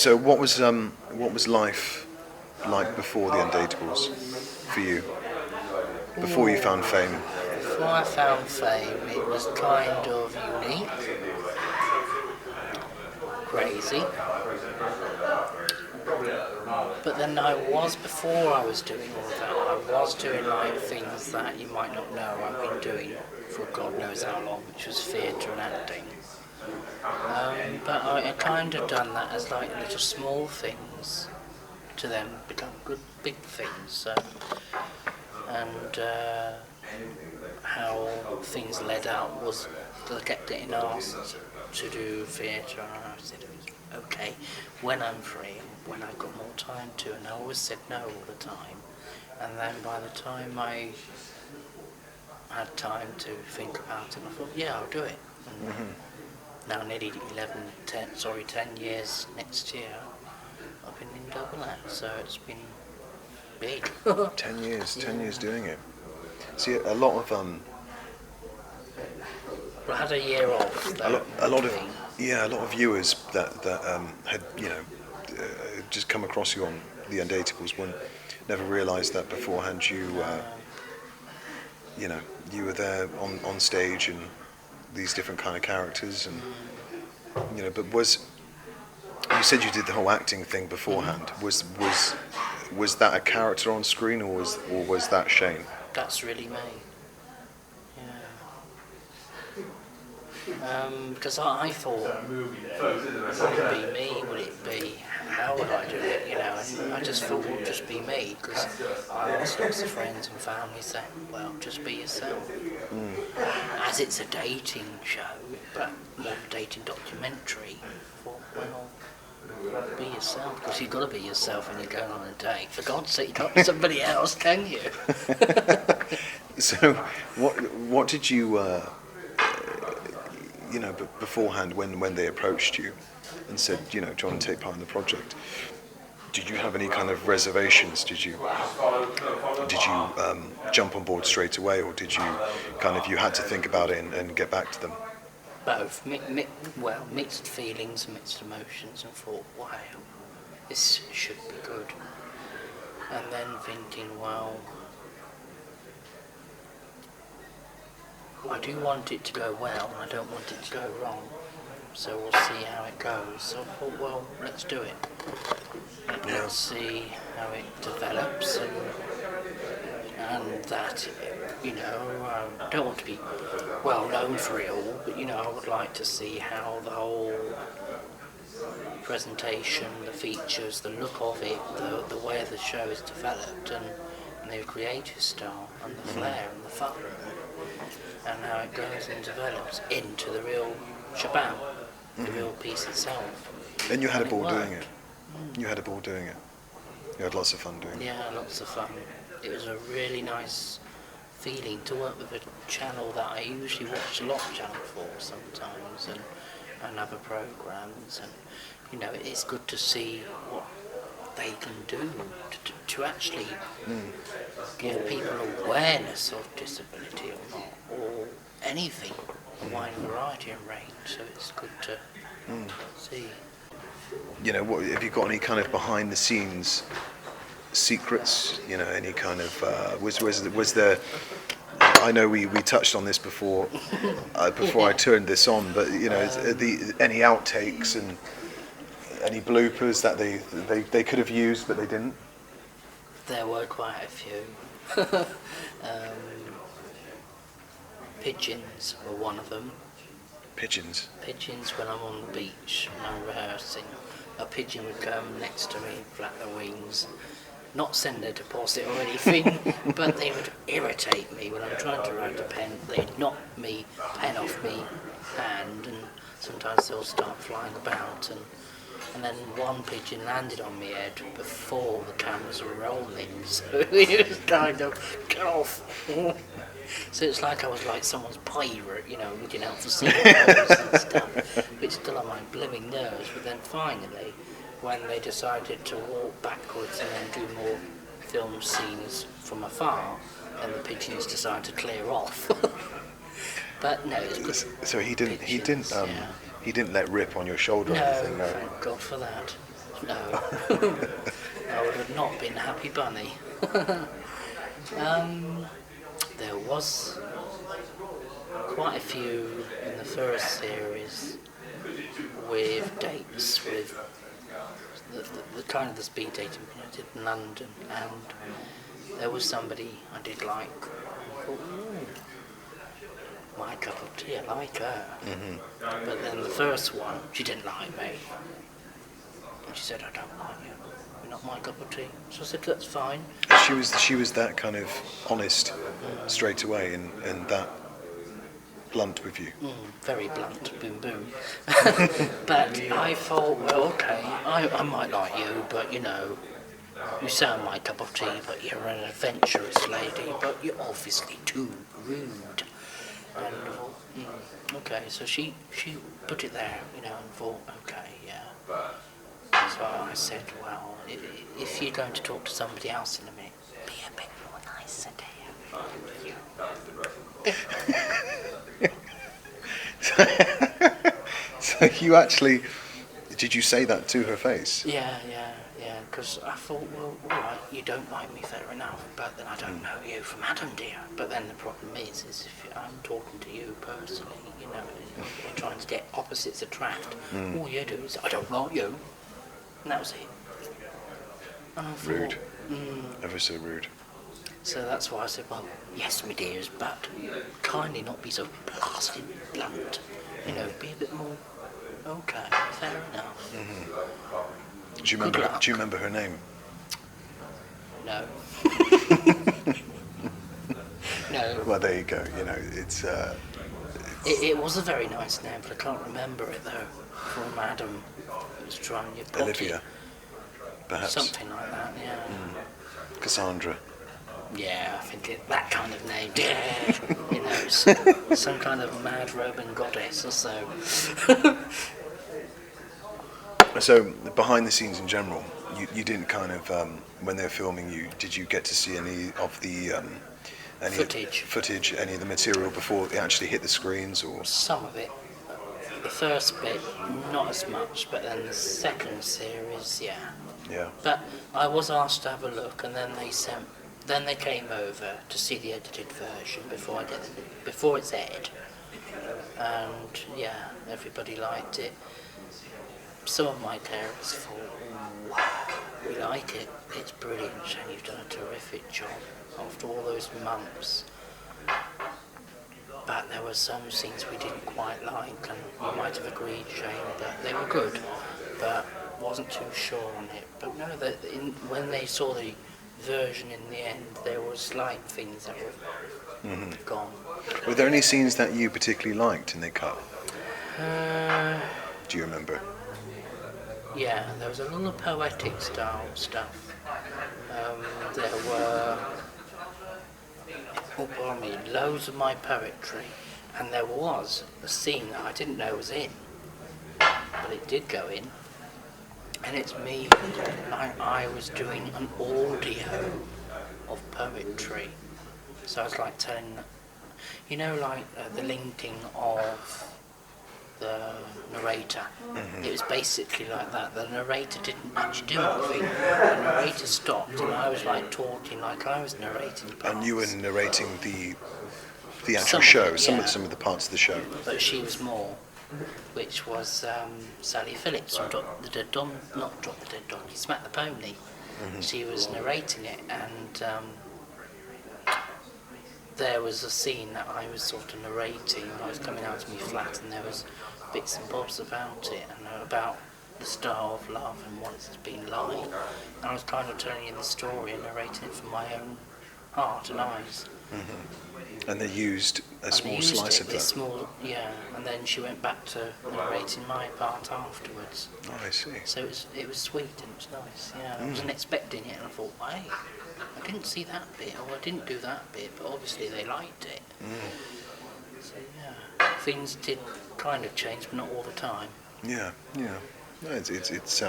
So what was life like before the Undateables for you? Before you found fame? Before I found fame, it was kind of unique, crazy. But then before I was doing all that, I was doing like things that you might not know I've been doing for God knows how long, which was theatre and acting. But I kind of done that as like little small things to then become good big things. So, and how things led out was I kept getting asked to do theatre, and I said, okay, when I'm free, when I've got more time to, and I always said no all the time. And then by the time I had time to think about it, I thought, yeah, I'll do it. And now nearly 10 years next year, I've been in double act, so it's been big. 10 years doing it. See, a lot of Well, I had a year off. a lot of viewers that had just come across you on the Undateables wouldn't never realised that beforehand. You were there on stage and these different kind of characters, and but you said you did the whole acting thing beforehand. Was that a character on screen, or was that Shaine? That's really me. Because I thought, would it be me? Would it be? How would I do it? And I just thought it would just be me, because I asked lots of friends and family saying, well, just be yourself. As it's a dating show, but more of a dating documentary, I thought, well, be yourself, because you've got to be yourself when you're going on a date. For God's sake, you can't be somebody else, can you? So, what did you? Beforehand, when they approached you and said, do you want to take part in the project, did you have any kind of reservations? Did you jump on board straight away, or did you you had to think about it and get back to them? Both. Mixed feelings and mixed emotions, and thought, wow, this should be good. And then thinking, well, I do want it to go well, and I don't want it to go wrong, so we'll see how it goes. So I thought, well, let's do it. Let's see how it develops, and that, I don't want to be well known for it all, but I would like to see how the whole presentation, the features, the look of it, the way the show is developed, and the creative style, and the flair, and the fun, and how it goes and develops into the real shabam, the real piece itself. And you had a ball doing it. You had a ball doing it. You had lots of fun doing it. Yeah, lots of fun. It was a really nice feeling to work with a channel that I usually watch a lot of Channel 4 sometimes, and other programmes, and it's good to see what they can do to actually give people awareness of disability or not, or anything, a wide variety and range, so it's good to see. What have you got? Any kind of behind the scenes secrets? Any kind of was there? I know we touched on this before I turned this on, but any outtakes and any bloopers that they could have used but they didn't? There were quite a few. Pigeons were one of them. Pigeons? Pigeons when I'm on the beach, when I'm rehearsing. A pigeon would come next to me, flap their wings, not send a deposit or anything, but they would irritate me when I'm trying to write a pen. They'd knock me, pen off me hand, and sometimes they'll start flying about, and then one pigeon landed on my head before the cameras were rolling, so it was kind of, get off. So it's like I was like someone's pirate, looking out for seagulls and stuff, which still on my blooming nerves. But then finally, when they decided to walk backwards and then do more film scenes from afar, then the pigeons decided to clear off. But no, it's good. So he didn't let rip on your shoulder or anything, no? Thank God for that. no. I would have not been Happy Bunny. There was quite a few in the first series with dates with the kind of the speed dating I did in London, and there was somebody I did like. I thought, ooh, my cup of tea, I like her. But then the first one, she didn't like me. And she said, I don't like you. You're not my cup of tea. So I said, that's fine. She was that kind of honest straight away and that blunt with you. Very blunt, boom boom. But I thought, well, okay, I might like you, but you know, you sound my cup of tea, but you're an adventurous lady, but you're obviously too rude. And I thought, okay, so she put it there, you know, and thought, okay, yeah. So I said, well, if you're going to talk to somebody else in a minute, be a bit more nicer, dear. So you actually, did you say that to her face? Yeah, because I thought, well, all right, you don't like me, fair enough, but then I don't know you from Adam, dear. But then the problem is if I'm talking to you personally, you know, you're trying to get opposites attract, all you do is, I don't like you, and that was it. And I thought, Rude. Ever so rude. So that's why I said, well, yes, my dears, but kindly not be so blasted blunt. You know, be a bit more, okay, fair enough. Do you remember her name? No. No. Well, there you go. You know, it's. It was a very nice name, but I can't remember it though. From Adam, it was trying your pocket. Olivia, perhaps. Something like that, yeah. Cassandra. Yeah, I think that kind of name. Yeah, you know, some kind of mad Roman goddess or so. So behind the scenes in general, you didn't kind of when they were filming you, did you get to see any of the Footage, any of the material before they actually hit the screens, or? Some of it. The first bit, not as much, but then the second series, yeah. Yeah. But I was asked to have a look, and then they came over to see the edited version before it's aired, and yeah, everybody liked it. Some of my carers thought, wow, we like it, it's brilliant, Shane, you've done a terrific job after all those months. But there were some scenes we didn't quite like, and you might have agreed, Shane, that they were good, but wasn't too sure on it. But no, when they saw the version in the end, there were slight things that were gone. Were there any scenes that you particularly liked in the cut? Do you remember? Yeah, there was a lot of poetic style stuff. There were, loads of my poetry, and there was a scene that I didn't know was in, but it did go in, and it's me. I was doing an audio of poetry, so I was like telling, you know, like the linking of the narrator. It was basically like that. The narrator didn't actually do anything. The narrator stopped, and I was like talking like I was narrating parts. And you were narrating the actual Some of show, it, some yeah. of the parts of the show. But she was more, which was Sally Phillips from Drop the Dead Donkey, Smack the Pony. She was narrating it, and there was a scene that I was sort of narrating. I was coming out of my flat, and there was bits and bobs about it, and about the star of love and what it's been like. And I was kind of telling you the story and narrating it from my own heart and eyes. And they used a small slice of that. Small, yeah. And then she went back to narrating my part afterwards. Oh, I see. So it was sweet and it was nice. Yeah, I wasn't expecting it, and I thought, hey, I didn't see that bit, or I didn't do that bit, but obviously they liked it. So yeah, things did kind of change, but not all the time. Yeah. No, it's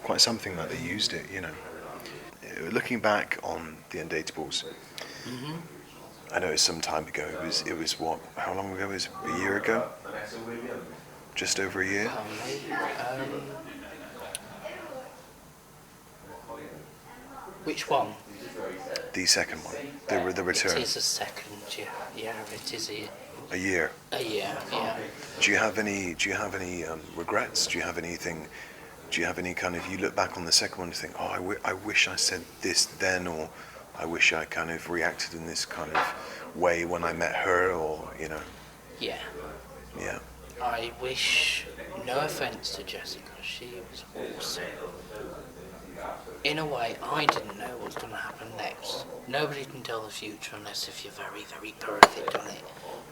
quite something that they used it, you know. Looking back on the Undateables, I know it's some time ago. It was what? How long ago? It was a year ago? Just over a year? Which one? The second one, the return. It is a second, yeah. Yeah, it is A year. a year, yeah. Do you have any? Do you have any regrets? Do you have anything? Do you have any kind of? You look back on the second one and think, oh, I wish I said this then, or I wish I kind of reacted in this kind of way when I met her, or you know. Yeah. Yeah. I wish, no offence to Jessica, she was awesome. In a way, I didn't know what was going to happen next. Nobody can tell the future unless if you're very, very perfect on it.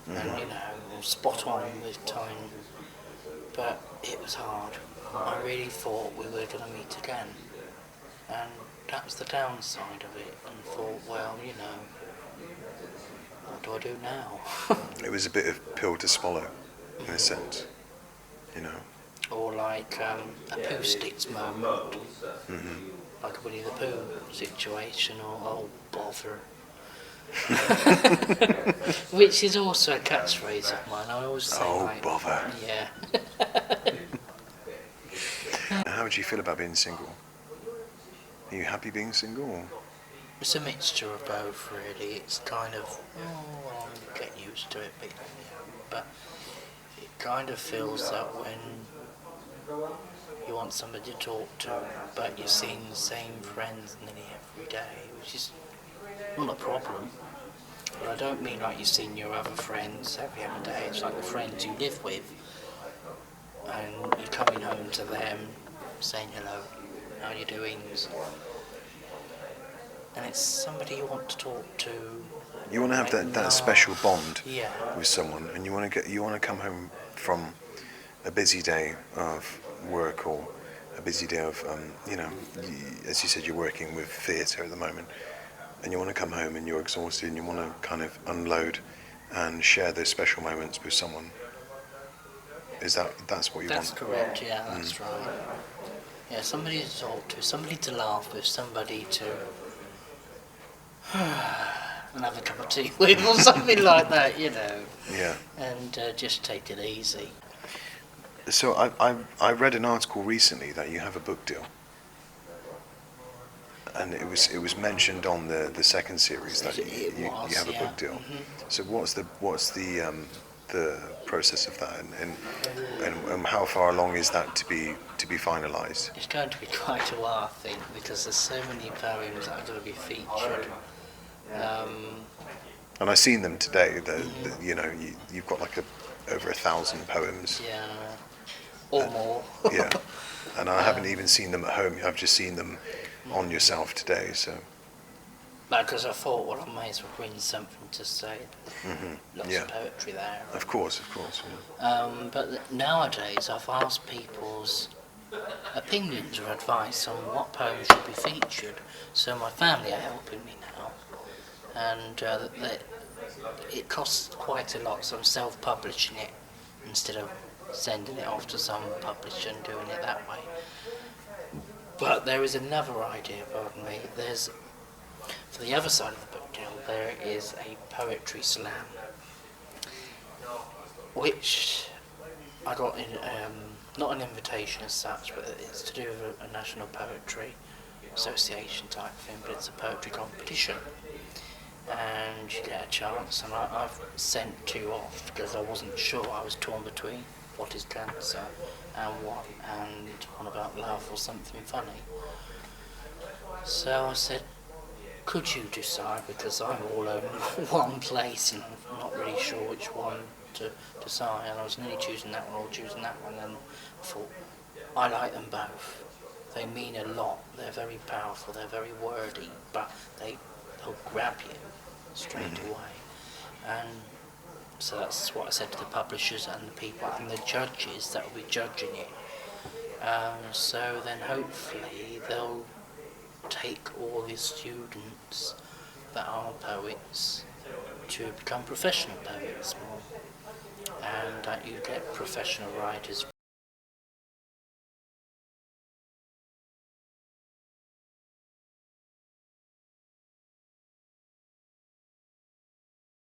And, you know, spot on with time. But it was hard. I really thought we were going to meet again. And that's the downside of it. And thought, well, you know, what do I do now? It was a bit of pill to swallow, in a sense, you know. Or like a poo sticks moment. Like a Winnie the Pooh situation, or oh bother. Which is also a catchphrase of mine. I always say Oh like, bother. yeah. How would you feel about being single? Are you happy being single? Or? It's a mixture of both, really. It's kind of, oh, I'm getting used to it, but it kind of feels that when you want somebody to talk to, but you're seeing the same friends nearly every day, which is not a problem. But I don't mean like you've seen your other friends every other day. It's like the friends you live with, and you're coming home to them, saying hello, how you doing? And it's somebody you want to talk to. You want to have that special bond Yeah. with someone, and you want to come home from a busy day of work, or a busy day of you know, as you said, you're working with theatre at the moment, and you want to come home and you're exhausted, and you want to kind of unload and share those special moments with someone. That's what you want? That's correct. Yeah, that's right. Yeah, somebody to talk to, somebody to laugh with, somebody to and have a cup of tea with, or something like that, you know. Yeah. And just take it easy. So I read an article recently that you have a book deal, and it was mentioned on the second series that you have a book deal. So what's the process of that, and how far along is that to be finalised? It's going to be quite a while, I think, because there's so many poems that are going to be featured. And I've seen them today. You know, you've got like over 1,000 poems. Yeah, or more. Yeah, and I haven't even seen them at home. I've just seen them on yourself today. So. Because I thought, well, I may as well bring something to say. Lots of poetry there. Of course. Yeah. But nowadays, I've asked people's opinions or advice on what poems should be featured. So my family are helping me now, and it costs quite a lot. So I'm self-publishing it instead of sending it off to some publisher and doing it that way. But there is another idea, pardon me. For the other side of the book deal, there is a poetry slam, which I got in, not an invitation as such, but it's to do with a National Poetry Association type thing, but it's a poetry competition. And you get a chance, and I've sent 2 off because I wasn't sure. I was torn between what is cancer and one about love or something funny. So I said, could you decide, because I'm all over one place and I'm not really sure which one to decide, and I was nearly choosing that one or choosing that one, and I thought, I like them both. They mean a lot, they're very powerful, they're very wordy, but they'll grab you straight away. And so that's what I said to the publishers and the people and the judges that will be judging it. So then hopefully they'll take all the students that are poets to become professional poets more, and that you get professional writers